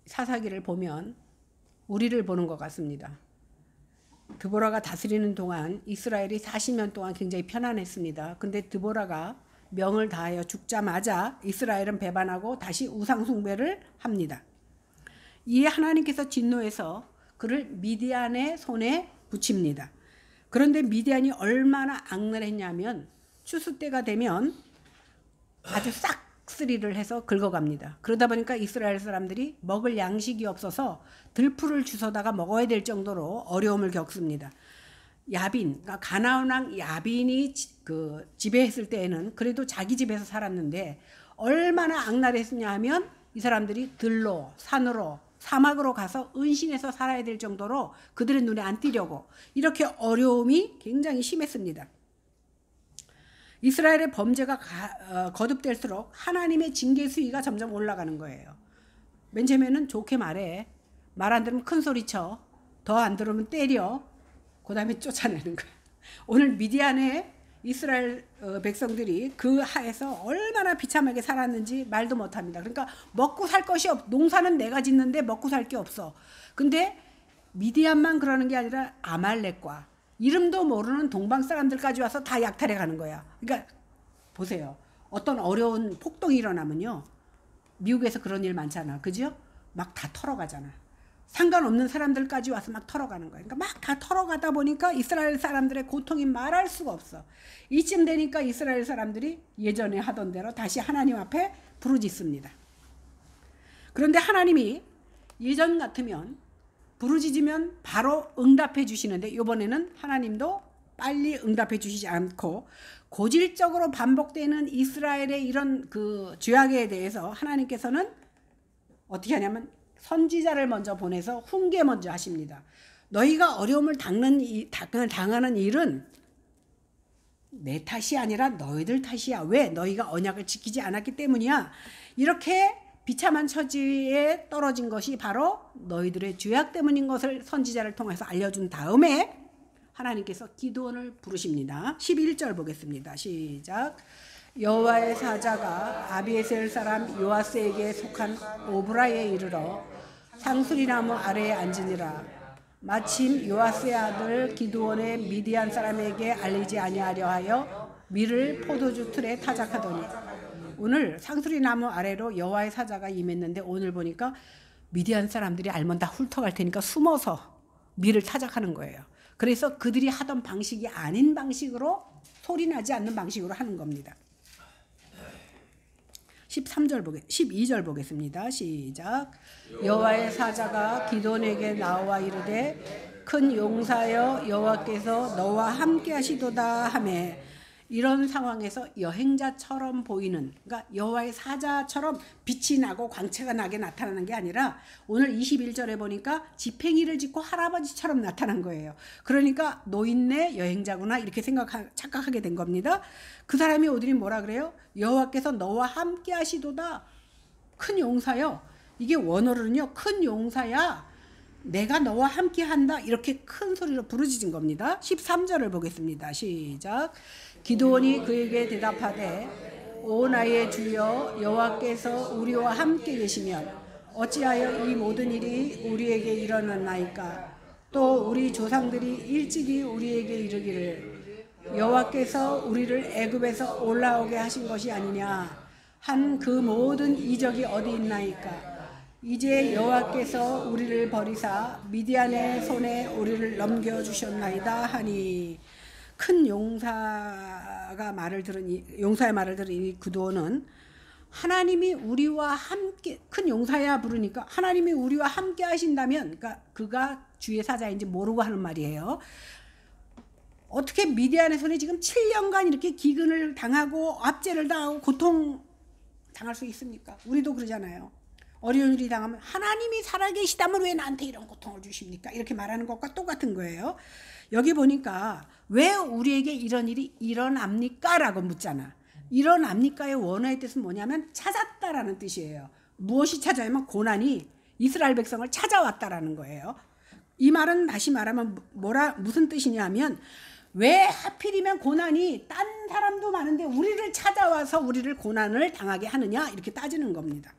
사사기를 보면 우리를 보는 것 같습니다. 드보라가 다스리는 동안 이스라엘이 40년 동안 굉장히 편안했습니다. 근데 드보라가 명을 다하여 죽자마자 이스라엘은 배반하고 다시 우상 숭배를 합니다. 이에 하나님께서 진노해서 그를 미디안의 손에 붙입니다. 그런데 미디안이 얼마나 악랄했냐면 추수 때가 되면 아주 싹쓸이를 해서 긁어갑니다. 그러다 보니까 이스라엘 사람들이 먹을 양식이 없어서 들풀을 주워다가 먹어야 될 정도로 어려움을 겪습니다. 야빈, 그러니까 가나안 왕 야빈이 지배했을 때에는 그래도 자기 집에서 살았는데 얼마나 악랄했냐 하면 이 사람들이 들로, 산으로, 사막으로 가서 은신해서 살아야 될 정도로 그들의 눈에 안 띄려고 이렇게 어려움이 굉장히 심했습니다. 이스라엘의 범죄가 거듭될수록 하나님의 징계 수위가 점점 올라가는 거예요. 맨 처음에는 좋게 말해, 말 안 들으면 큰 소리 쳐, 더 안 들으면 때려, 그 다음에 쫓아내는 거예요. 오늘 미디안의 이스라엘 백성들이 그 하에서 얼마나 비참하게 살았는지 말도 못합니다. 그러니까 먹고 살 것이 농사는 내가 짓는데 먹고 살 게 없어. 근데 미디안만 그러는 게 아니라 아말렉과 이름도 모르는 동방 사람들까지 와서 다 약탈해 가는 거야. 그러니까 보세요. 어떤 어려운 폭동이 일어나면요. 미국에서 그런 일 많잖아. 그죠? 막 다 털어가잖아. 상관없는 사람들까지 와서 막 털어가는 거야. 그러니까 막 다 털어가다 보니까 이스라엘 사람들의 고통이 말할 수가 없어. 이쯤 되니까 이스라엘 사람들이 예전에 하던 대로 다시 하나님 앞에 부르짖습니다. 그런데 하나님이 예전 같으면 부르짖으면 바로 응답해 주시는데 이번에는 하나님도 빨리 응답해 주시지 않고 고질적으로 반복되는 이스라엘의 이런 죄악에 대해서 하나님께서는 어떻게 하냐면 선지자를 먼저 보내서 훈계 먼저 하십니다. 너희가 어려움을 당하는 일은 내 탓이 아니라 너희들 탓이야. 왜? 너희가 언약을 지키지 않았기 때문이야. 이렇게 비참한 처지에 떨어진 것이 바로 너희들의 죄악 때문인 것을 선지자를 통해서 알려준 다음에 하나님께서 기드온을 부르십니다. 11절 보겠습니다. 시작. 여호와의 사자가 아비에셀 사람 요아스에게 속한 오브라에 이르러 상수리나무 아래에 앉으니라. 마침 요아스의 아들 기드온의 미디안 사람에게 알리지 아니하려 하여 밀을 포도주 틀에 타작하더니. 오늘 상수리나무 아래로 여호와의 사자가 임했는데 오늘 보니까 미디안 사람들이 알면 다 훑어갈 테니까 숨어서 밀을 타작하는 거예요. 그래서 그들이 하던 방식이 아닌 방식으로, 소리나지 않는 방식으로 하는 겁니다. 12절 보겠습니다. 시작. 여호와의 사자가 기드온에게 나와 이르되 큰 용사여 여호와께서 너와 함께 하시도다 하매. 이런 상황에서 여행자처럼 보이는, 그러니까 여호와의 사자처럼 빛이 나고 광채가 나게 나타나는 게 아니라 오늘 21절에 보니까 지팽이를 짚고 할아버지처럼 나타난 거예요. 그러니까 노인네 여행자구나 이렇게 착각하게 된 겁니다. 그 사람이 오더니 뭐라 그래요? 여호와께서 너와 함께 하시도다. 큰 용사요. 이게 원어로는요, 큰 용사야. 내가 너와 함께 한다. 이렇게 큰 소리로 부르짖은 겁니다. 13절을 보겠습니다. 시작. 기드온이 그에게 대답하되 오 나의 주여 여호와께서 우리와 함께 계시면 어찌하여 이 모든 일이 우리에게 일어났나이까. 또 우리 조상들이 일찍이 우리에게 이르기를 여호와께서 우리를 애굽에서 올라오게 하신 것이 아니냐 한 그 모든 이적이 어디 있나이까. 이제 여호와께서 우리를 버리사 미디안의 손에 우리를 넘겨주셨나이다 하니. 큰 용사의 말을 들으니 기드온은 하나님이 우리와 함께, 큰 용사야 부르니까 하나님이 우리와 함께 하신다면, 그러니까 그가 주의 사자인지 모르고 하는 말이에요. 어떻게 미디안의 손에 지금 7년간 이렇게 기근을 당하고 압제를 당하고 고통 당할 수 있습니까? 우리도 그러잖아요. 어려운 일이 당하면 하나님이 살아계시다면 왜 나한테 이런 고통을 주십니까? 이렇게 말하는 것과 똑같은 거예요. 여기 보니까 왜 우리에게 이런 일이 일어납니까? 라고 묻잖아. 일어납니까의 원어의 뜻은 뭐냐면 찾았다라는 뜻이에요. 무엇이 찾아오면 고난이 이스라엘 백성을 찾아왔다라는 거예요. 이 말은 다시 말하면 무슨 뜻이냐면 왜 하필이면 고난이 딴 사람도 많은데 우리를 찾아와서 우리를 고난을 당하게 하느냐 이렇게 따지는 겁니다.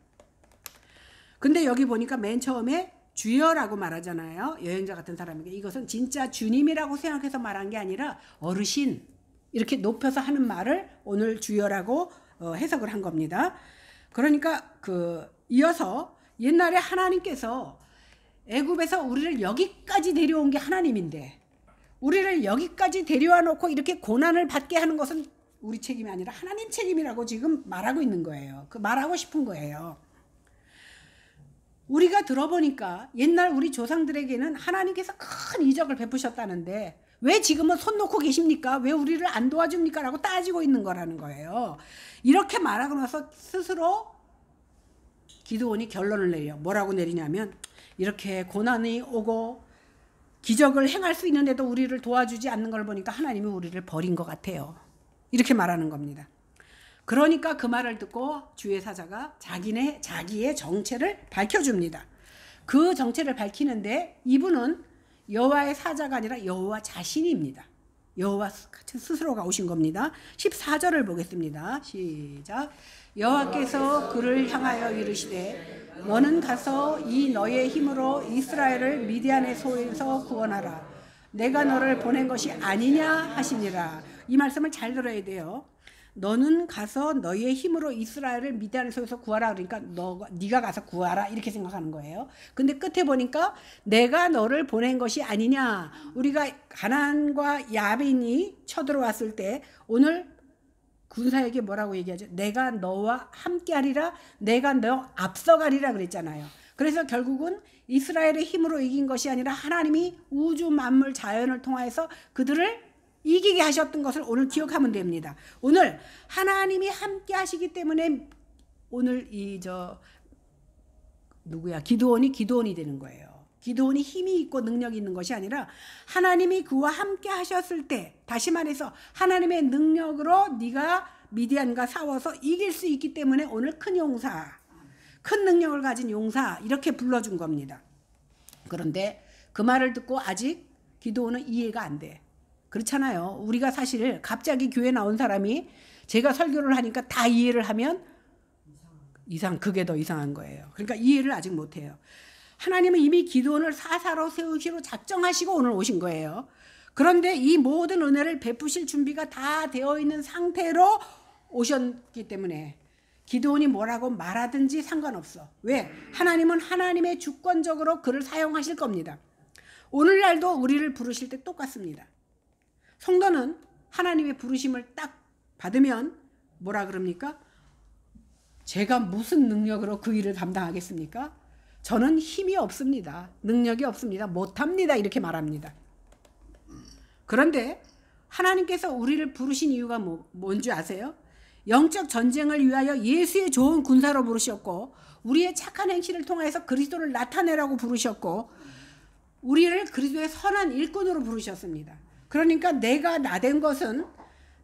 근데 여기 보니까 맨 처음에 주여라고 말하잖아요. 여행자 같은 사람에게. 이것은 진짜 주님이라고 생각해서 말한 게 아니라 어르신 이렇게 높여서 하는 말을 오늘 주여라고 해석을 한 겁니다. 그러니까 이어서 옛날에 하나님께서 애굽에서 우리를 여기까지 데려온 게 하나님인데 우리를 여기까지 데려와 놓고 이렇게 고난을 받게 하는 것은 우리 책임이 아니라 하나님 책임이라고 지금 말하고 있는 거예요. 말하고 싶은 거예요. 우리가 들어보니까 옛날 우리 조상들에게는 하나님께서 큰 이적을 베푸셨다는데 왜 지금은 손 놓고 계십니까? 왜 우리를 안 도와줍니까? 라고 따지고 있는 거라는 거예요. 이렇게 말하고 나서 스스로 기드온이 결론을 내려. 뭐라고 내리냐면 이렇게 고난이 오고 기적을 행할 수 있는데도 우리를 도와주지 않는 걸 보니까 하나님이 우리를 버린 것 같아요. 이렇게 말하는 겁니다. 그러니까 그 말을 듣고 주의 사자가 자기의 정체를 밝혀줍니다. 그 정체를 밝히는데 이분은 여호와의 사자가 아니라 여호와 자신입니다. 여호와 스스로가 오신 겁니다. 14절을 보겠습니다. 시작. 여호와께서 그를 향하여 이르시되 너는 가서 이 너의 힘으로 이스라엘을 미디안의 손에서 구원하라. 내가 너를 보낸 것이 아니냐 하시니라. 이 말씀을 잘 들어야 돼요. 너는 가서 너의 힘으로 이스라엘을 미디안의 손에서 구하라. 그러니까 네가 가서 구하라 이렇게 생각하는 거예요. 근데 끝에 보니까 내가 너를 보낸 것이 아니냐. 우리가 가나안과 야빈이 쳐들어왔을 때 오늘 군사에게 뭐라고 얘기하죠? 내가 너와 함께하리라. 내가 너 앞서가리라 그랬잖아요. 그래서 결국은 이스라엘의 힘으로 이긴 것이 아니라 하나님이 우주 만물 자연을 통해서 그들을 이기게 하셨던 것을 오늘 기억하면 됩니다. 오늘 하나님이 함께 하시기 때문에 오늘 기드온이 되는 거예요. 기드온이 힘이 있고 능력이 있는 것이 아니라 하나님이 그와 함께 하셨을 때, 다시 말해서 하나님의 능력으로 네가 미디안과 싸워서 이길 수 있기 때문에 오늘 큰 용사, 큰 능력을 가진 용사 이렇게 불러준 겁니다. 그런데 그 말을 듣고 아직 기드온은 이해가 안 돼. 그렇잖아요. 우리가 사실 갑자기 교회 나온 사람이 제가 설교를 하니까 다 이해를 하면 그게 더 이상한 거예요. 그러니까 이해를 아직 못해요. 하나님은 이미 기드온을 사사로 세우시로 작정하시고 오늘 오신 거예요. 그런데 이 모든 은혜를 베푸실 준비가 다 되어 있는 상태로 오셨기 때문에 기드온이 뭐라고 말하든지 상관없어. 왜? 하나님은 하나님의 주권적으로 그를 사용하실 겁니다. 오늘날도 우리를 부르실 때 똑같습니다. 성도는 하나님의 부르심을 딱 받으면 뭐라 그럽니까? 제가 무슨 능력으로 그 일을 감당하겠습니까? 저는 힘이 없습니다. 능력이 없습니다. 못합니다. 이렇게 말합니다. 그런데 하나님께서 우리를 부르신 이유가 뭔지 아세요? 영적 전쟁을 위하여 예수의 좋은 군사로 부르셨고 우리의 착한 행실을 통해서 그리스도를 나타내라고 부르셨고 우리를 그리스도의 선한 일꾼으로 부르셨습니다. 그러니까 내가 나된 것은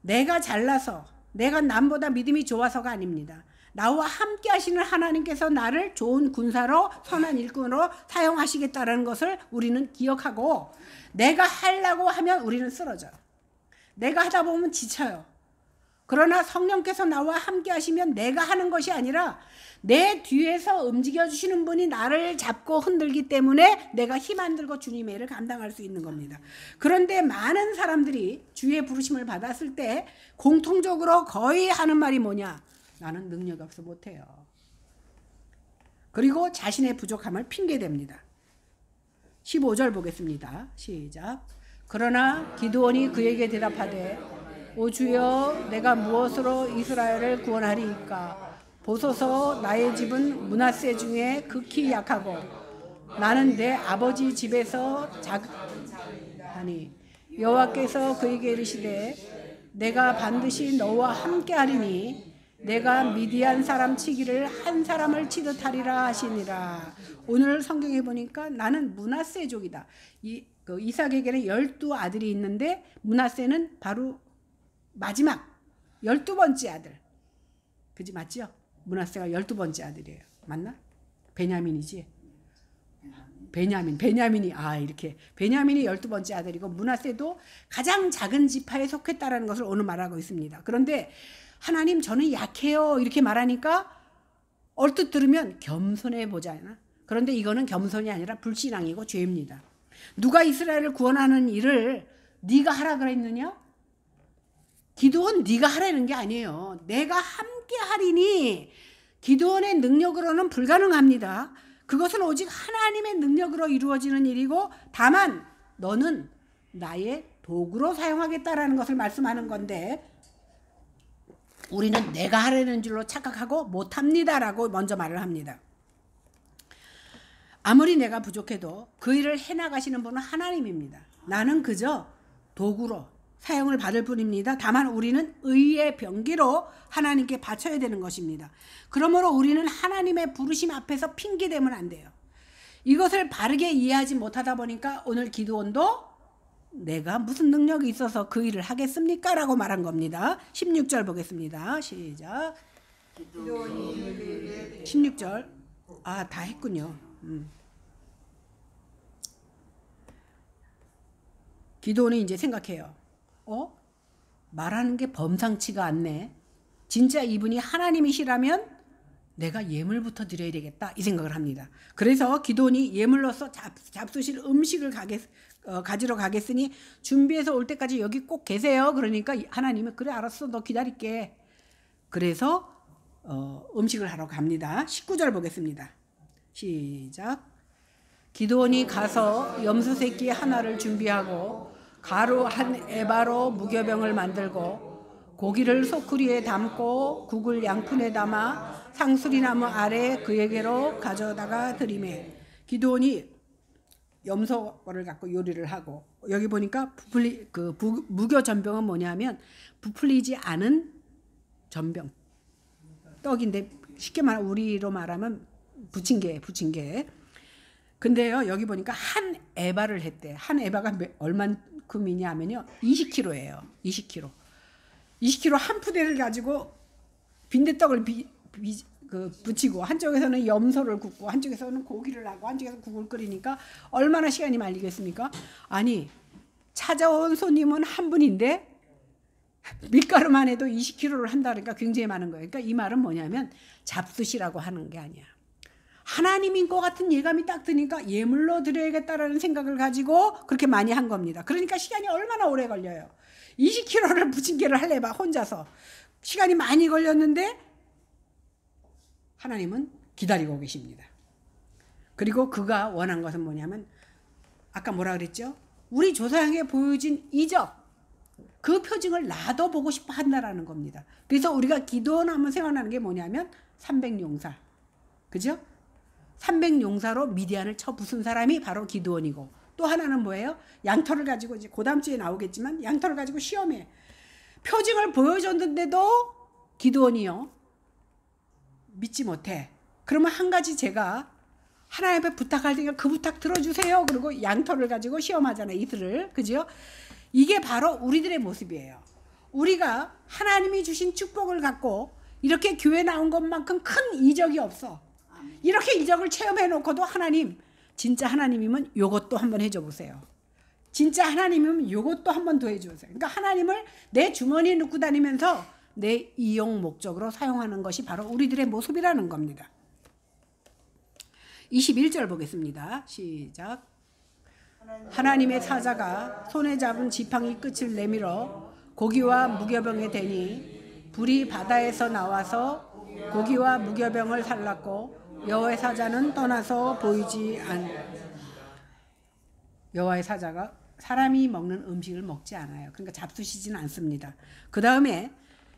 내가 잘나서 내가 남보다 믿음이 좋아서가 아닙니다. 나와 함께 하시는 하나님께서 나를 좋은 군사로 선한 일꾼으로 사용하시겠다는 것을 우리는 기억하고 내가 하려고 하면 우리는 쓰러져요. 내가 하다 보면 지쳐요. 그러나 성령께서 나와 함께 하시면 내가 하는 것이 아니라 내 뒤에서 움직여 주시는 분이 나를 잡고 흔들기 때문에 내가 힘 안 들고 주님의 일을 감당할 수 있는 겁니다. 그런데 많은 사람들이 주의 부르심을 받았을 때 공통적으로 거의 하는 말이 뭐냐? 나는 능력이 없어 못해요. 그리고 자신의 부족함을 핑계댑니다. 15절 보겠습니다. 시작. 그러나 기드온이 그에게 대답하되 오 주여 내가 무엇으로 이스라엘을 구원하리이까? 보소서 나의 집은 므낫세 중에 극히 약하고 나는 내 아버지 집에서 하니 여호와께서 그에게 이르시되 내가 반드시 너와 함께하리니 내가 미디안 사람 치기를 한 사람을 치듯 하리라 하시니라. 오늘 성경에 보니까 나는 므낫세족이다. 이삭에게는 12아들이 있는데 므낫세는 바로 마지막 12번째 아들. 그지 맞죠? 므낫세가 12번째 아들이에요. 맞나? 베냐민이지. 베냐민이 이렇게 베냐민이 12번째 아들이고 므낫세도 가장 작은 지파에 속했다라는 것을 오늘 말하고 있습니다. 그런데 하나님 저는 약해요 이렇게 말하니까 얼뜻 들으면 겸손해 보잖아. 그런데 이거는 겸손이 아니라 불신앙이고 죄입니다. 누가 이스라엘을 구원하는 일을 네가 하라 그랬느냐? 기도는 네가 하라는 게 아니에요. 내가 함께 하리니. 기도원의 능력으로는 불가능합니다. 그것은 오직 하나님의 능력으로 이루어지는 일이고 다만 너는 나의 도구로 사용하겠다라는 것을 말씀하는 건데 우리는 내가 하려는 줄로 착각하고 못합니다라고 먼저 말을 합니다. 아무리 내가 부족해도 그 일을 해나가시는 분은 하나님입니다. 나는 그저 도구로 사용을 받을 뿐입니다. 다만 우리는 의의 병기로 하나님께 바쳐야 되는 것입니다. 그러므로 우리는 하나님의 부르심 앞에서 핑계대면 안 돼요. 이것을 바르게 이해하지 못하다 보니까 오늘 기도원도 내가 무슨 능력이 있어서 그 일을 하겠습니까? 라고 말한 겁니다. 16절 보겠습니다. 시작. 16절. 아, 다 했군요. 기도원이 이제 생각해요. 말하는 게 범상치가 않네. 진짜 이분이 하나님이시라면 내가 예물부터 드려야 되겠다 이 생각을 합니다. 그래서 기도원이 예물로서 잡수실 음식을 가지러 가겠으니 준비해서 올 때까지 여기 꼭 계세요. 그러니까 하나님은 그래 알았어 너 기다릴게. 그래서 음식을 하러 갑니다. 19절 보겠습니다. 시작. 기도원이 가서 염소 새끼 하나를 준비하고 가루 한 에바로 무교병을 만들고 고기를 소쿠리에 담고 국을 양푼에 담아 상수리나무 아래 그에게로 가져다가 드리매 기도원이 염소를 갖고 요리를 하고 여기 보니까 무교 전병은 뭐냐면 부풀리지 않은 전병 떡인데 쉽게 우리로 말하면 부침개. 근데요 여기 보니까 한 에바를 했대. 한 에바가 얼만큼이냐 하면요 20kg예요. 20kg 한 푸대를 가지고 빈대떡을 붙이고 한쪽에서는 염소를 굽고 한쪽에서는 고기를 하고 한쪽에서 국을 끓이니까 얼마나 시간이 말리겠습니까? 아니 찾아온 손님은 한 분인데 밀가루만 해도 20kg를 한다 그러니까 굉장히 많은 거예요. 그러니까 이 말은 뭐냐면 잡수시라고 하는 게 아니야. 하나님인 것 같은 예감이 딱 드니까 예물로 드려야겠다라는 생각을 가지고 그렇게 많이 한 겁니다. 그러니까 시간이 얼마나 오래 걸려요. 20kg를 부침개를 하려봐 혼자서 시간이 많이 걸렸는데 하나님은 기다리고 계십니다. 그리고 그가 원한 것은 뭐냐면 아까 뭐라 그랬죠? 우리 조상에게 보여진 이적 그 표징을 나도 보고 싶어 한다라는 겁니다. 그래서 우리가 기도원하면 생각나는 게 뭐냐면 300용사 그죠? 300용사로 미디안을 쳐 부순 사람이 바로 기드온이고 또 하나는 뭐예요? 양털을 가지고 이제 그 다음 주에 나오겠지만 양털을 가지고 시험해. 표징을 보여줬는데도 기드온이요. 믿지 못해. 그러면 한 가지 제가 하나님 앞에 부탁할 테니까 그 부탁 들어주세요. 그리고 양털을 가지고 시험하잖아요. 이슬을. 그죠? 이게 바로 우리들의 모습이에요. 우리가 하나님이 주신 축복을 갖고 이렇게 교회 나온 것만큼 큰 이적이 없어. 이렇게 이적을 체험해 놓고도 하나님 진짜 하나님이면 요것도 한번 해줘 보세요. 진짜 하나님이면 요것도 한번 더 해줘 보세요. 그러니까 하나님을 내 주머니에 넣고 다니면서 내 이용 목적으로 사용하는 것이 바로 우리들의 모습이라는 겁니다. 21절 보겠습니다. 시작. 하나님의 사자가 손에 잡은 지팡이 끝을 내밀어 고기와 무교병에 대니 불이 바다에서 나와서 고기와 무교병을 살랐고 여호와의 사자는 떠나서 보이지 여호와의 사자가 사람이 먹는 음식을 먹지 않아요. 그러니까 잡수시지는 않습니다. 그 다음에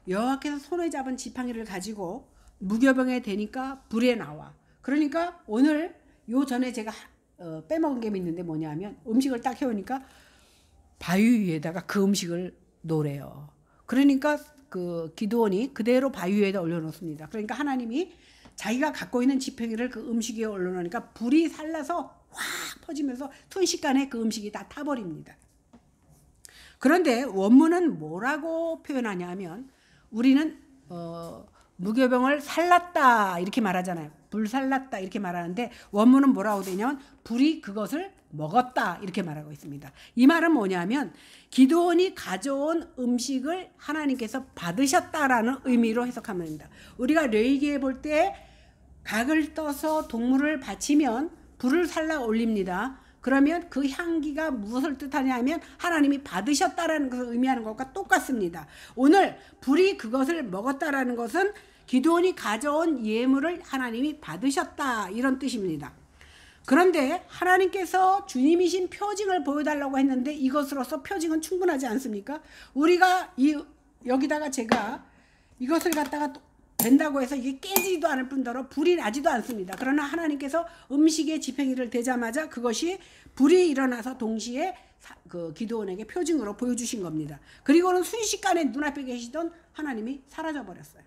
여호와께서 손에 잡은 지팡이를 가지고 무교병에 대니까 불에 나와. 그러니까 오늘 요 전에 제가 빼먹은 게 있는데 뭐냐면 음식을 딱 해오니까 바위 위에다가 그 음식을 놓으래요. 그러니까 그 기드온이 그대로 바위 위에다 올려놓습니다. 그러니까 하나님이 자기가 갖고 있는 지팡이를 그 음식 위에 올려놓으니까 불이 살라서 확 퍼지면서 순식간에 그 음식이 다 타버립니다. 그런데 원문은 뭐라고 표현하냐면 우리는 무교병을 살랐다 이렇게 말하잖아요. 불 살랐다 이렇게 말하는데 원문은 뭐라고 되냐면 불이 그것을 먹었다 이렇게 말하고 있습니다. 이 말은 뭐냐면 기드온이 가져온 음식을 하나님께서 받으셨다라는 의미로 해석하면 됩니다. 우리가 레위기에 볼 때 각을 떠서 동물을 바치면 불을 살라 올립니다. 그러면 그 향기가 무엇을 뜻하냐면 하나님이 받으셨다라는 것을 의미하는 것과 똑같습니다. 오늘 불이 그것을 먹었다라는 것은 기드온이 가져온 예물을 하나님이 받으셨다, 이런 뜻입니다. 그런데 하나님께서 주님이신 표징을 보여달라고 했는데 이것으로서 표징은 충분하지 않습니까? 우리가 여기다가 제가 이것을 갖다가 된다고 해서 이게 깨지도 않을 뿐더러 불이 나지도 않습니다. 그러나 하나님께서 음식의 집행일을 되자마자 그것이 불이 일어나서 동시에 그 기드온에게 표징으로 보여주신 겁니다. 그리고는 순식간에 눈앞에 계시던 하나님이 사라져 버렸어요.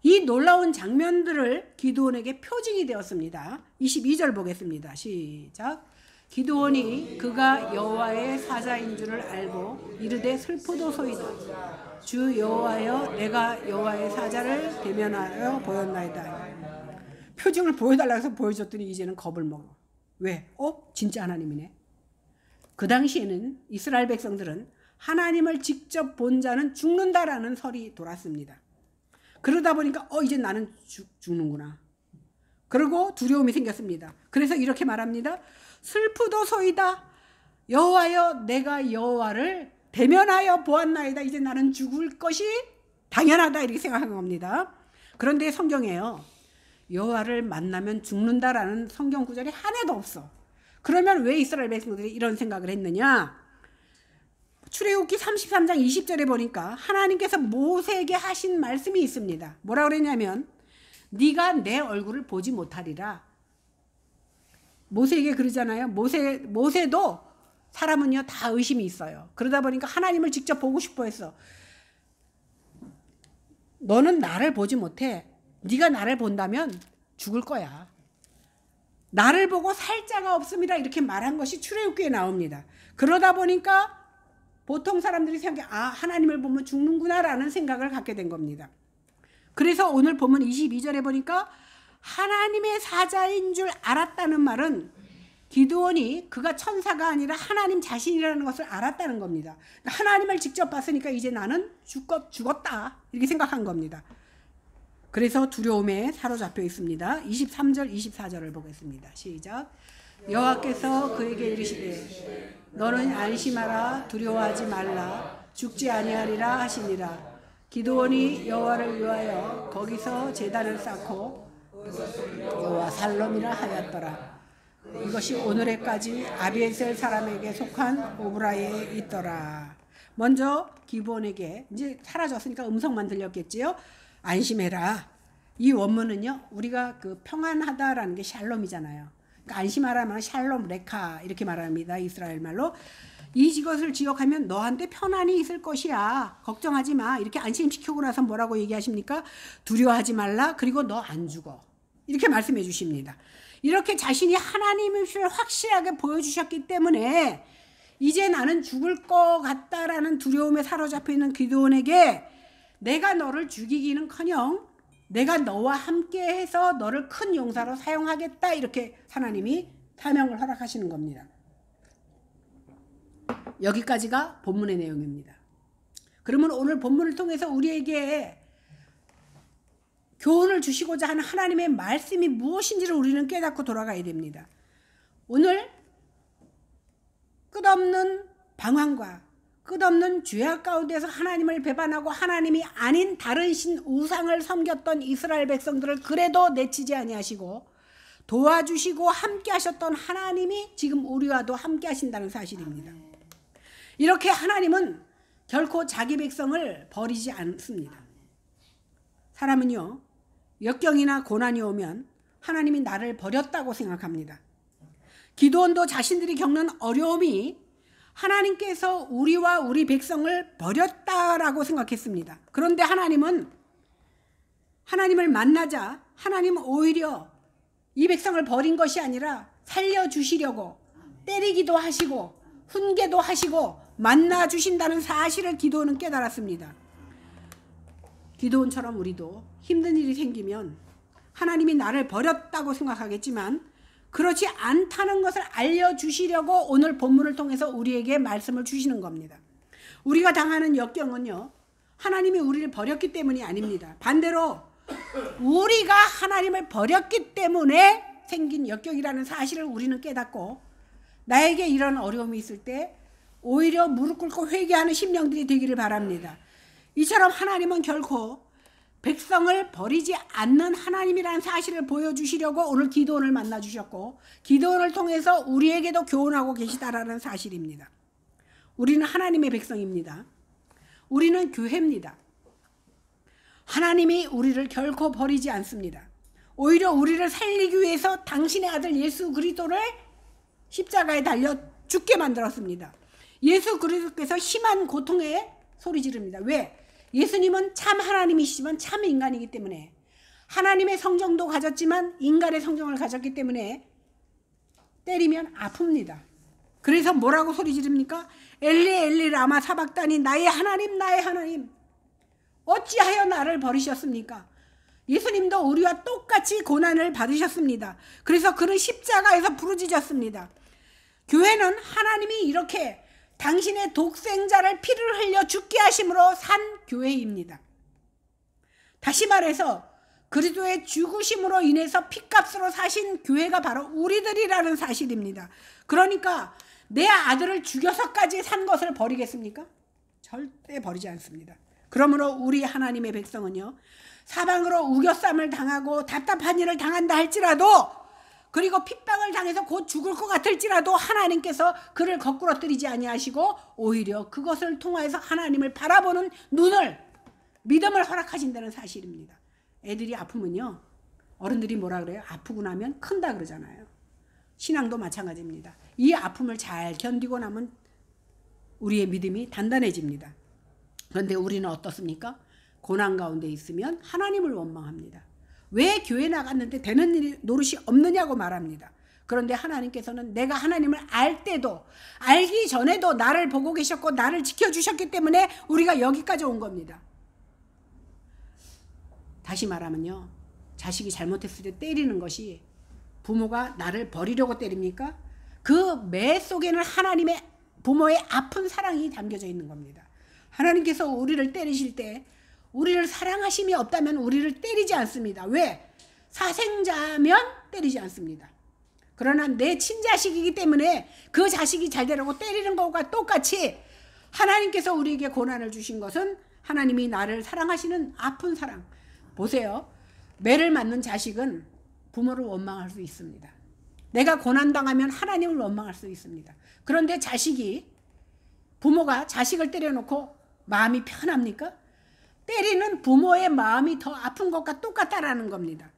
이 놀라운 장면들을 기드온에게 표징이 되었습니다. 22절 보겠습니다. 시작. 기드온이 그가 여호와의 사자인 줄을 알고 이르되 슬프도소이다. 주 여호와여, 내가 여호와의 사자를 대면하여 보였나이다. 표징을 보여달라고 해서 보여줬더니 이제는 겁을 먹어. 왜? 진짜 하나님이네. 그 당시에는 이스라엘 백성들은 하나님을 직접 본 자는 죽는다라는 설이 돌았습니다. 그러다 보니까 이제 나는 죽는구나. 그리고 두려움이 생겼습니다. 그래서 이렇게 말합니다. 슬프도소이다. 여호와여, 내가 여호와를 대면하여 보았나이다. 이제 나는 죽을 것이 당연하다, 이렇게 생각한 겁니다. 그런데 성경에요, 여호와를 만나면 죽는다라는 성경 구절이 하나도 없어. 그러면 왜 이스라엘 백성들이 이런 생각을 했느냐? 출애굽기 33장 20절에 보니까 하나님께서 모세에게 하신 말씀이 있습니다. 뭐라 그랬냐면 네가 내 얼굴을 보지 못하리라. 모세에게 그러잖아요. 모세도 사람은요 다 의심이 있어요. 그러다 보니까 하나님을 직접 보고 싶어 했어. 너는 나를 보지 못해. 네가 나를 본다면 죽을 거야. 나를 보고 살 자가 없음이라, 이렇게 말한 것이 출애굽기에 나옵니다. 그러다 보니까 보통 사람들이 생각해, 하나님을 보면 죽는구나라는 생각을 갖게 된 겁니다. 그래서 오늘 보면 22절에 보니까 하나님의 사자인 줄 알았다는 말은 기드온이 그가 천사가 아니라 하나님 자신이라는 것을 알았다는 겁니다. 하나님을 직접 봤으니까 이제 나는 죽었다, 이렇게 생각한 겁니다. 그래서 두려움에 사로잡혀 있습니다. 23절 24절을 보겠습니다. 시작. 여호와께서 그에게 이르시되 너는 안심하라, 두려워하지 말라, 죽지 아니하리라 하시니라. 기드온이 여호와를 위하여 거기서 제단을 쌓고 여호와 살롬이라 하였더라. 이것이 오늘에까지 아비에셀 사람에게 속한 오브라에 있더라. 먼저 기드온에게 이제 사라졌으니까 음성만 들렸겠지요. 안심해라. 이 원문은요, 우리가 그 평안하다라는 게 샬롬이잖아요. 그러니까 안심하라면 샬롬 레카, 이렇게 말합니다. 이스라엘 말로. 이것을 기억하면 너한테 편안히 있을 것이야. 걱정하지 마. 이렇게 안심시키고 나서 뭐라고 얘기하십니까? 두려워하지 말라. 그리고 너 안 죽어. 이렇게 말씀해 주십니다. 이렇게 자신이 하나님의 것을 확실하게 보여주셨기 때문에 이제 나는 죽을 것 같다라는 두려움에 사로잡혀 있는 기드온에게 내가 너를 죽이기는커녕 내가 너와 함께해서 너를 큰 용사로 사용하겠다, 이렇게 하나님이 사명을 허락하시는 겁니다. 여기까지가 본문의 내용입니다. 그러면 오늘 본문을 통해서 우리에게 교훈을 주시고자 하는 하나님의 말씀이 무엇인지를 우리는 깨닫고 돌아가야 됩니다. 오늘 끝없는 방황과 끝없는 죄악 가운데서 하나님을 배반하고 하나님이 아닌 다른 신 우상을 섬겼던 이스라엘 백성들을 그래도 내치지 아니하시고 도와주시고 함께 하셨던 하나님이 지금 우리와도 함께 하신다는 사실입니다. 이렇게 하나님은 결코 자기 백성을 버리지 않습니다. 사람은요, 역경이나 고난이 오면 하나님이 나를 버렸다고 생각합니다. 기드온도 자신들이 겪는 어려움이 하나님께서 우리와 우리 백성을 버렸다라고 생각했습니다. 그런데 하나님은 하나님을 만나자 하나님은 오히려 이 백성을 버린 것이 아니라 살려주시려고 때리기도 하시고 훈계도 하시고 만나주신다는 사실을 기드온은 깨달았습니다. 기드온처럼 우리도 힘든 일이 생기면 하나님이 나를 버렸다고 생각하겠지만 그렇지 않다는 것을 알려주시려고 오늘 본문을 통해서 우리에게 말씀을 주시는 겁니다. 우리가 당하는 역경은요, 하나님이 우리를 버렸기 때문이 아닙니다. 반대로 우리가 하나님을 버렸기 때문에 생긴 역경이라는 사실을 우리는 깨닫고, 나에게 이런 어려움이 있을 때 오히려 무릎 꿇고 회개하는 심령들이 되기를 바랍니다. 이처럼 하나님은 결코 백성을 버리지 않는 하나님이라는 사실을 보여주시려고 오늘 기도원을 만나주셨고, 기도원을 통해서 우리에게도 교훈하고 계시다라는 사실입니다. 우리는 하나님의 백성입니다. 우리는 교회입니다. 하나님이 우리를 결코 버리지 않습니다. 오히려 우리를 살리기 위해서 당신의 아들 예수 그리스도를 십자가에 달려 죽게 만들었습니다. 예수 그리스도께서 심한 고통에 소리 지릅니다. 왜? 예수님은 참 하나님이시지만 참 인간이기 때문에, 하나님의 성정도 가졌지만 인간의 성정을 가졌기 때문에 때리면 아픕니다. 그래서 뭐라고 소리 지릅니까? 엘리 엘리 라마 사박다니, 나의 하나님 나의 하나님 어찌하여 나를 버리셨습니까? 예수님도 우리와 똑같이 고난을 받으셨습니다. 그래서 그는 십자가에서 부르짖었습니다. 교회는 하나님이 이렇게 당신의 독생자를 피를 흘려 죽게 하심으로 산 교회입니다. 다시 말해서 그리스도의 죽으심으로 인해서 핏값으로 사신 교회가 바로 우리들이라는 사실입니다. 그러니까 내 아들을 죽여서까지 산 것을 버리겠습니까? 절대 버리지 않습니다. 그러므로 우리 하나님의 백성은요, 사방으로 우겨쌈을 당하고 답답한 일을 당한다 할지라도, 그리고 핍박을 당해서 곧 죽을 것 같을지라도 하나님께서 그를 거꾸러뜨리지 아니하시고 오히려 그것을 통하여서 하나님을 바라보는 눈을, 믿음을 허락하신다는 사실입니다. 애들이 아프면요, 어른들이 뭐라 그래요? 아프고 나면 큰다 그러잖아요. 신앙도 마찬가지입니다. 이 아픔을 잘 견디고 나면 우리의 믿음이 단단해집니다. 그런데 우리는 어떻습니까? 고난 가운데 있으면 하나님을 원망합니다. 왜 교회 나갔는데 되는 일이 노릇이 없느냐고 말합니다. 그런데 하나님께서는 내가 하나님을 알 때도, 알기 전에도 나를 보고 계셨고 나를 지켜주셨기 때문에 우리가 여기까지 온 겁니다. 다시 말하면요, 자식이 잘못했을 때 때리는 것이 부모가 나를 버리려고 때립니까? 그 매 속에는 하나님의, 부모의 아픈 사랑이 담겨져 있는 겁니다. 하나님께서 우리를 때리실 때 우리를 사랑하심이 없다면 우리를 때리지 않습니다. 왜? 사생자면 때리지 않습니다. 그러나 내 친자식이기 때문에 그 자식이 잘 되라고 때리는 것과 똑같이 하나님께서 우리에게 고난을 주신 것은 하나님이 나를 사랑하시는 아픈 사랑. 보세요. 매를 맞는 자식은 부모를 원망할 수 있습니다. 내가 고난당하면 하나님을 원망할 수 있습니다. 그런데 부모가 자식을 때려놓고 마음이 편합니까? 때리는 부모의 마음이 더 아픈 것과 똑같다라는 겁니다.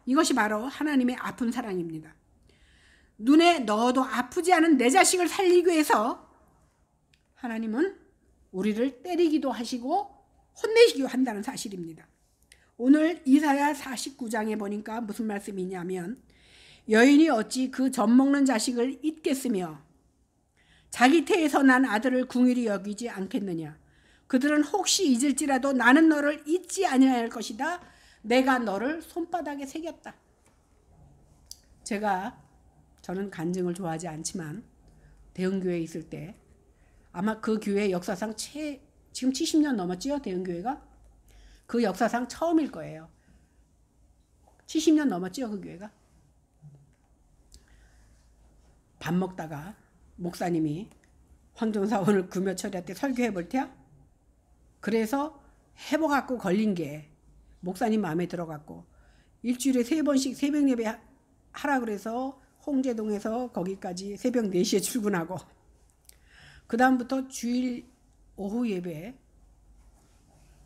이것이 바로 하나님의 아픈 사랑입니다. 눈에 넣어도 아프지 않은 내 자식을 살리기 위해서 하나님은 우리를 때리기도 하시고 혼내시기도 한다는 사실입니다. 오늘 이사야 49장에 보니까 무슨 말씀이냐면, 여인이 어찌 그 젖먹는 자식을 잊겠으며 자기 태에서 난 아들을 궁일이 여기지 않겠느냐. 그들은 혹시 잊을지라도 나는 너를 잊지 아니할 것이다. 내가 너를 손바닥에 새겼다. 저는 간증을 좋아하지 않지만 대흥교회에 있을 때, 아마 그 교회 역사상 지금 70년 넘었지요, 대흥교회가? 그 역사상 처음일 거예요. 70년 넘었지요, 그 교회가? 밥 먹다가 목사님이 황정사 오늘 금요철에 때 설교해 볼 테야? 그래서 해봐갖고 걸린 게 목사님 마음에 들어갔고, 일주일에 3번씩 새벽 예배 하라 그래서 홍제동에서 거기까지 새벽 4시에 출근하고, 그 다음부터 주일 오후 예배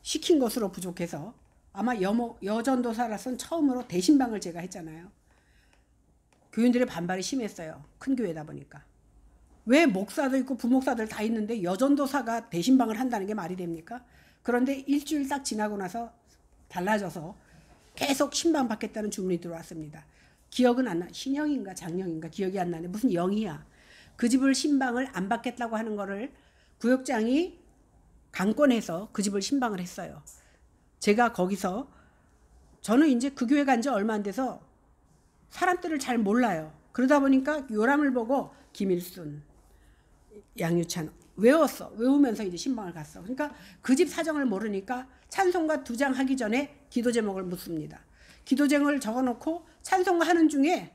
시킨 것으로 부족해서 아마 여전도사라서는 처음으로 대신방을 제가 했잖아요. 교인들의 반발이 심했어요. 큰 교회다 보니까. 왜 목사도 있고 부목사들 다 있는데 여전도사가 대신방을 한다는 게 말이 됩니까? 그런데 일주일 딱 지나고 나서 달라져서 계속 신방 받겠다는 주문이 들어왔습니다. 기억은 안 나. 신영인가 장영인가 기억이 안 나네. 무슨 영이야. 그 집을 신방을 안 받겠다고 하는 거를 구역장이 강권해서 그 집을 신방을 했어요. 제가 거기서, 저는 이제 그 교회 간 지 얼마 안 돼서 사람들을 잘 몰라요. 그러다 보니까 요람을 보고 김일순, 양유찬 외웠어. 외우면서 이제 신방을 갔어. 그러니까 그 집 사정을 모르니까 찬송가 2장 하기 전에 기도 제목을 묻습니다. 기도 제목을 적어놓고 찬송가 하는 중에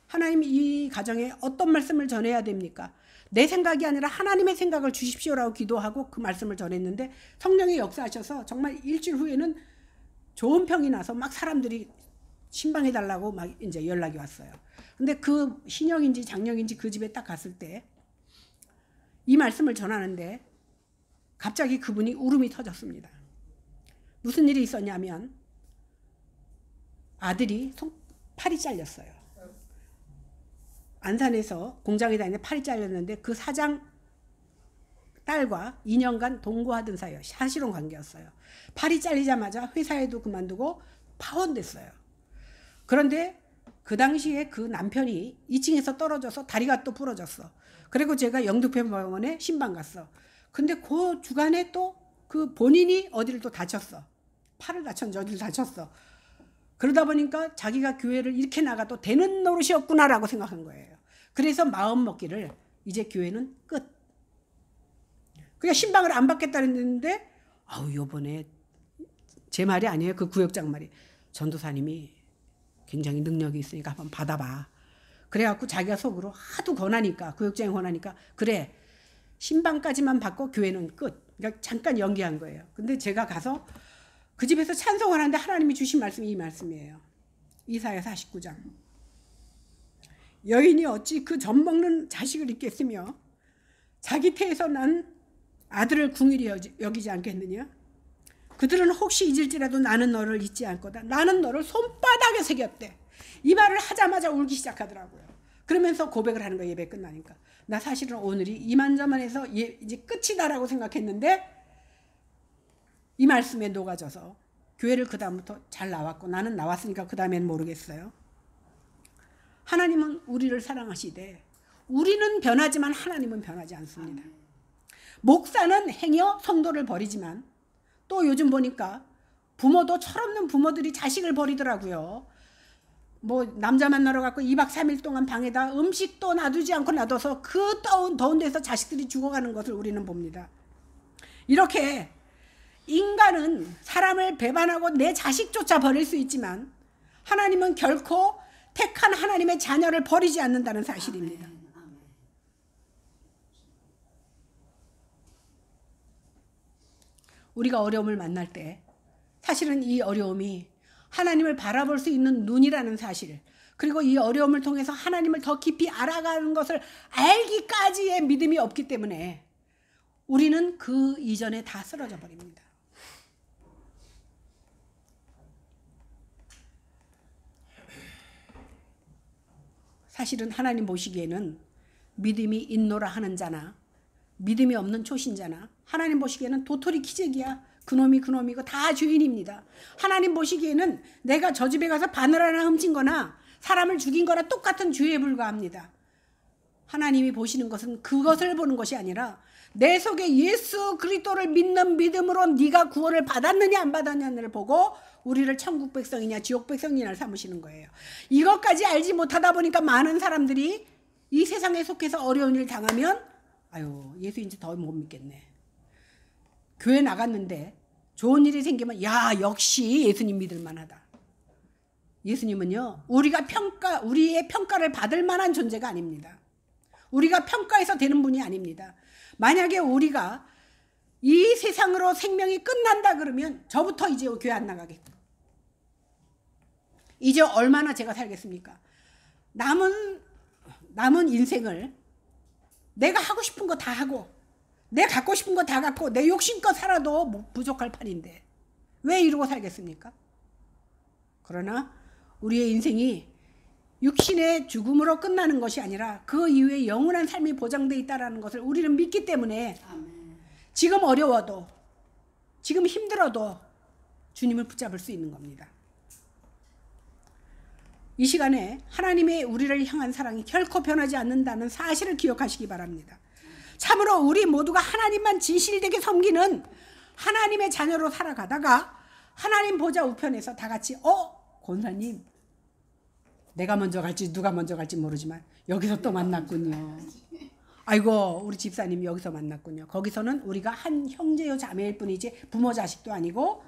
하나님 이 가정에 어떤 말씀을 전해야 됩니까? 내 생각이 아니라 하나님의 생각을 주십시오라고 기도하고 그 말씀을 전했는데 성령이 역사하셔서 정말 일주일 후에는 좋은 평이 나서 막 사람들이 신방해달라고 막 이제 연락이 왔어요. 근데 그 신령인지 장령인지 그 집에 딱 갔을 때 이 말씀을 전하는데 갑자기 그분이 울음이 터졌습니다. 무슨 일이 있었냐면 아들이 팔이 잘렸어요. 안산에서 공장에 다니는데 팔이 잘렸는데 그 사장 딸과 2년간 동거하던 사이요. 사실혼 관계였어요. 팔이 잘리자마자 회사에도 그만두고 파혼됐어요. 그런데 그 당시에 그 남편이 2층에서 떨어져서 다리가 또 부러졌어. 그리고 제가 영등포병원에 신방 갔어. 근데 그 주간에 또 그 본인이 어디를 또 다쳤어. 팔을 다쳤는지 어디를 다쳤어. 그러다 보니까 자기가 교회를 이렇게 나가도 되는 노릇이었구나라고 생각한 거예요. 그래서 마음 먹기를 이제 교회는 끝. 그냥 신방을 안 받겠다는데 아우 요번에 제 말이 아니에요. 그 구역장 말이. 전도사님이 굉장히 능력이 있으니까 한번 받아봐. 그래갖고 자기가 속으로 하도 권하니까 구역장이 권하니까 그래 신방까지만 받고 교회는 끝. 그러니까 잠깐 연기한 거예요. 근데 제가 가서 그 집에서 찬송을 하는데 하나님이 주신 말씀이 이 말씀이에요. 이사야 49장. 여인이 어찌 그 젖 먹는 자식을 잊겠으며 자기 태에서 난 아들을 궁일이 여기지 않겠느냐. 그들은 혹시 잊을지라도 나는 너를 잊지 않거다. 나는 너를 손바닥에 새겼대. 이 말을 하자마자 울기 시작하더라고요. 그러면서 고백을 하는 거예요. 예배 끝나니까. 나 사실은 오늘이 이만저만해서 이제 끝이다라고 생각했는데 이 말씀에 녹아져서 교회를 그 다음부터 잘 나왔고 나는 나왔으니까 그 다음엔 모르겠어요. 하나님은 우리를 사랑하시되 우리는 변하지만 하나님은 변하지 않습니다. 목사는 행여 성도를 버리지만 또 요즘 보니까 부모도 철없는 부모들이 자식을 버리더라고요. 뭐 남자 만나러 갔고 2박 3일 동안 방에다 음식도 놔두지 않고 놔둬서 그 더운 데서 자식들이 죽어가는 것을 우리는 봅니다. 이렇게 인간은 사람을 배반하고 내 자식조차 버릴 수 있지만 하나님은 결코 택한 하나님의 자녀를 버리지 않는다는 사실입니다. 우리가 어려움을 만날 때 사실은 이 어려움이 하나님을 바라볼 수 있는 눈이라는 사실, 그리고 이 어려움을 통해서 하나님을 더 깊이 알아가는 것을 알기까지의 믿음이 없기 때문에 우리는 그 이전에 다 쓰러져 버립니다. 사실은 하나님 보시기에는 믿음이 있노라 하는 자나 믿음이 없는 초신자나 하나님 보시기에는 도토리 키재기야. 그놈이 그놈이고 다 죄인입니다. 하나님 보시기에는 내가 저 집에 가서 바늘 하나 훔친 거나 사람을 죽인 거나 똑같은 죄에 불과합니다. 하나님이 보시는 것은 그것을 보는 것이 아니라 내 속에 예수 그리스도를 믿는 믿음으로 네가 구원을 받았느냐 안 받았느냐를 보고 우리를 천국 백성이냐 지옥 백성이냐를 삼으시는 거예요. 이것까지 알지 못하다 보니까 많은 사람들이 이 세상에 속해서 어려운 일 당하면 아유 예수 이제 더 못 믿겠네. 교회 나갔는데 좋은 일이 생기면 야 역시 예수님 믿을 만하다. 예수님은요 우리의 평가를 받을 만한 존재가 아닙니다. 우리가 평가해서 되는 분이 아닙니다. 만약에 우리가 이 세상으로 생명이 끝난다 그러면 저부터 이제 교회 안 나가겠다. 이제 얼마나 제가 살겠습니까? 남은 인생을 내가 하고 싶은 거 다 하고 내 갖고 싶은 거 다 갖고 내 욕심껏 살아도 뭐 부족할 판인데 왜 이러고 살겠습니까? 그러나 우리의 인생이 육신의 죽음으로 끝나는 것이 아니라 그 이후에 영원한 삶이 보장되어 있다는 것을 우리는 믿기 때문에 지금 어려워도 지금 힘들어도 주님을 붙잡을 수 있는 겁니다. 이 시간에 하나님의 우리를 향한 사랑이 결코 변하지 않는다는 사실을 기억하시기 바랍니다. 참으로 우리 모두가 하나님만 진실되게 섬기는 하나님의 자녀로 살아가다가 하나님 보좌 우편에서 다 같이 권사님 내가 먼저 갈지 누가 먼저 갈지 모르지만 여기서 또 만났군요. 아이고 우리 집사님 여기서 만났군요. 거기서는 우리가 한 형제요 자매일 뿐이지 부모 자식도 아니고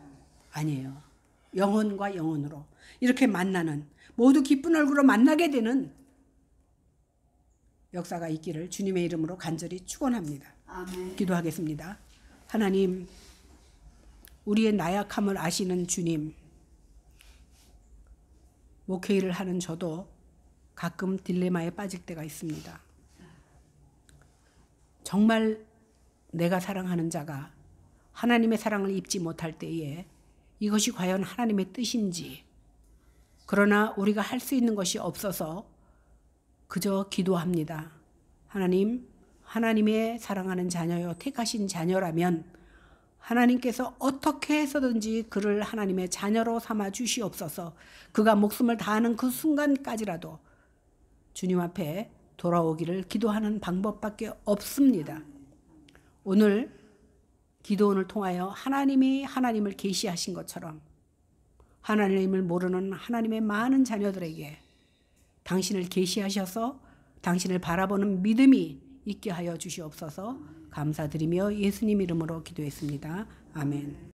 아니에요. 영혼과 영혼으로 이렇게 만나는 모두 기쁜 얼굴로 만나게 되는 역사가 있기를 주님의 이름으로 간절히 축원합니다. 아멘. 기도하겠습니다. 하나님, 우리의 나약함을 아시는 주님, 목회일을 하는 저도 가끔 딜레마에 빠질 때가 있습니다. 정말 내가 사랑하는 자가 하나님의 사랑을 입지 못할 때에 이것이 과연 하나님의 뜻인지, 그러나 우리가 할 수 있는 것이 없어서 그저 기도합니다. 하나님, 하나님의 사랑하는 자녀요, 택하신 자녀라면 하나님께서 어떻게 해서든지 그를 하나님의 자녀로 삼아 주시옵소서. 그가 목숨을 다하는 그 순간까지라도 주님 앞에 돌아오기를 기도하는 방법밖에 없습니다. 오늘 기도원을 통하여 하나님이 하나님을 계시하신 것처럼 하나님을 모르는 하나님의 많은 자녀들에게 당신을 계시하셔서 당신을 바라보는 믿음이 있게 하여 주시옵소서. 감사드리며 예수님 이름으로 기도했습니다. 아멘.